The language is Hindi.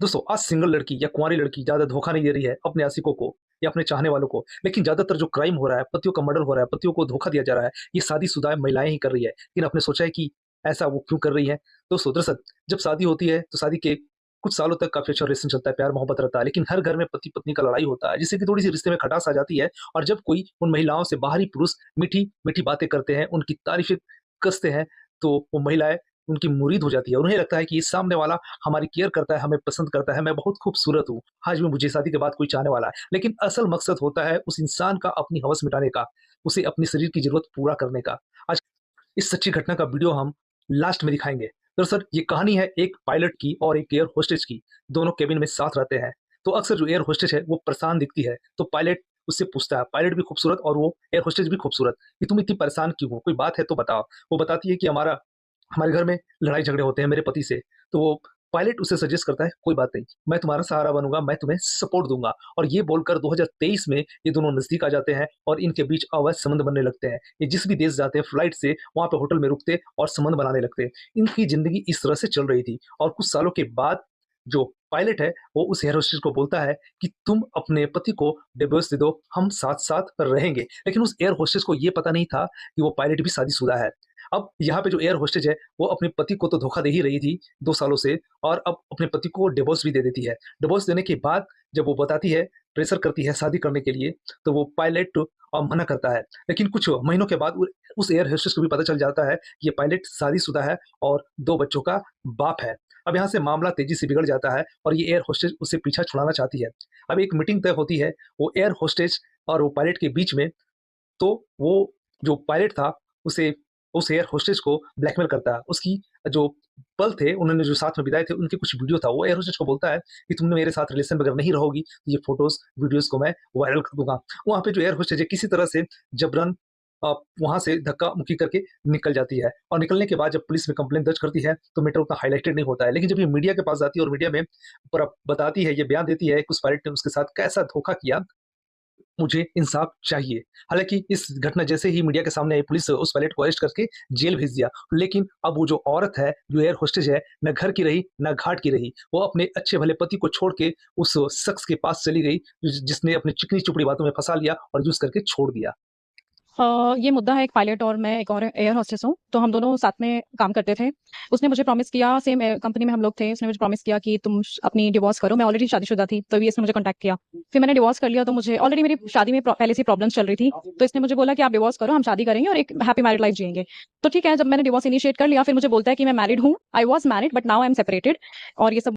दोस्तों आज सिंगल लड़की या कुंवारी लड़की ज्यादा धोखा नहीं दे रही है अपने आशिकों को या अपने चाहने वालों को, लेकिन ज्यादातर जो क्राइम हो रहा है, पतियों का मर्डर हो रहा है, पतियों को धोखा दिया जा रहा है, ये शादीशुदा महिलाएं ही कर रही है। लेकिन आपने सोचा है कि ऐसा वो क्यों कर रही है? दोस्तों दरअसल जब शादी होती है तो शादी के कुछ सालों तक काफी अच्छा रिलेशन चलता है, प्यार मोहब्बत रहता है, लेकिन हर घर में पति पत्नी का लड़ाई होता है जिससे कि थोड़ी सी रिश्ते में खटास आ जाती है। और जब कोई उन महिलाओं से बाहरी पुरुष मीठी मीठी बातें करते हैं, उनकी तारीफें कसते हैं, तो वो महिलाएं उनकी मुरीद हो जाती है और उन्हें लगता है कि ये सामने वाला हमारी केयर करता है, हमें पसंद करता है, मैं बहुत खूबसूरत हूँ, आज भी मुझे शादी के बाद कोई चाहने वाला है। लेकिन असल मकसद होता है उस इंसान का अपनी हवस मिटाने का, उसे अपने शरीर की जरूरत पूरा करने का। आज इस सच्ची घटना का वीडियो हम लास्ट में दिखाएंगे। दरअसल ये कहानी है एक पायलट की और एक एयर होस्टेज की। दोनों केबिन में साथ रहते हैं। तो अक्सर जो एयर होस्टेज है वो परेशान दिखती है, तो पायलट उससे पूछता है, पायलट भी खूबसूरत और वो एयर होस्टेज भी खूबसूरत, कि तुम इतनी परेशान क्यों हो, कोई बात है तो बताओ। वो बताती है कि हमारे घर में लड़ाई झगड़े होते हैं मेरे पति से। तो वो पायलट उसे सजेस्ट करता है, कोई बात नहीं, मैं तुम्हारा सहारा बनूंगा, मैं तुम्हें सपोर्ट दूंगा। और ये बोलकर 2023 में ये दोनों नजदीक आ जाते हैं और इनके बीच अवैध संबंध बनने लगते हैं। ये जिस भी देश जाते हैं फ्लाइट से, वहां पे होटल में रुकते और संबंध बनाने लगते हैं। इनकी जिंदगी इस तरह से चल रही थी और कुछ सालों के बाद जो पायलट है वो उस एयर होस्टेस को बोलता है कि तुम अपने पति को डिवोर्स दे दो, हम साथ साथ रहेंगे। लेकिन उस एयर होस्टेस को ये पता नहीं था कि वो पायलट भी शादीशुदा है। अब यहाँ पे जो एयर होस्टेज है वो अपने पति को तो धोखा दे ही रही थी 2 सालों से, और अब अपने पति को डिवोर्स भी दे देती है। डिवोर्स देने के बाद जब वो बताती है, प्रेशर करती है शादी करने के लिए, तो वो पायलट मना करता है। लेकिन कुछ महीनों के बाद उस एयर होस्टेस को भी पता चल जाता है कि ये पायलट शादीशुदा है और 2 बच्चों का बाप है। अब यहाँ से मामला तेजी से बिगड़ जाता है और ये एयर होस्टेज उससे पीछा छुड़ाना चाहती है। अब एक मीटिंग तय होती है वो एयर होस्टेज और वो पायलट के बीच में। तो वो जो पायलट था उसे उस एयर होस्टेस को ब्लैकमेल करता है। उसकी जो पल थे उन्होंने जो साथ में बिताए थे उनके कुछ वीडियो था, वो एयर होस्टेस को बोलता है कि तुमने मेरे साथ रिलेशन में अगर नहीं रहोगी तो ये फोटोज वीडियोस को मैं वायरल कर दूंगा। वहां पे जो एयर होस्टेस है किसी तरह से जबरन वहां से धक्का मुक्की करके निकल जाती है, और निकलने के बाद जब पुलिस में कंप्लेंट दर्ज करती है तो मैटर उतना हाईलाइटेड नहीं होता है। लेकिन जब ये मीडिया के पास जाती है और मीडिया में बताती है, ये बयान देती है कि उस पायलट ने उसके साथ कैसा धोखा किया, मुझे इंसाफ चाहिए। हालाँकि इस घटना जैसे ही मीडिया के सामने आई, पुलिस उस पायलट को अरेस्ट करके जेल भेज दिया। लेकिन अब वो जो औरत है, जो एयर होस्टेज है, ना घर की रही, ना घाट की रही। वो अपने अच्छे भले पति को छोड़ के उस शख्स के पास चली गई, जिसने अपनी चिकनी-चुपड़ी बातों में फँसा लिया और यूज़ करके छोड़ दिया। ये मुद्दा है एक पायलट और मैं एक और एयर होस्टेस हूँ, तो हम दोनों साथ में काम करते थे। उसने मुझे प्रॉमिस किया सेम कंपनी में हम लोग थे, उसने मुझे प्रॉमिस किया कि तुम अपनी डिवोर्स करो। मैं ऑलरेडी शादीशुदा थी, तभी इसने मुझे कॉन्टैक्ट किया। फिर मैंने डिवोर्स कर लिया, तो मुझे ऑलरेडी मेरी शादी में पहले से प्रॉब्लम्स चल रही थी, तो इसने मुझे बोला कि आप डिवोर्स करो, हम शादी करेंगे और एक हैप्पी मैरिड लाइफ जिएंगे। तो ठीक है, जब मैंने डिवोर्स इनिशिएट कर लिया, फिर मुझे बोलता है कि मैं मैरिड हूँ, I was married but now I am separated और ये सब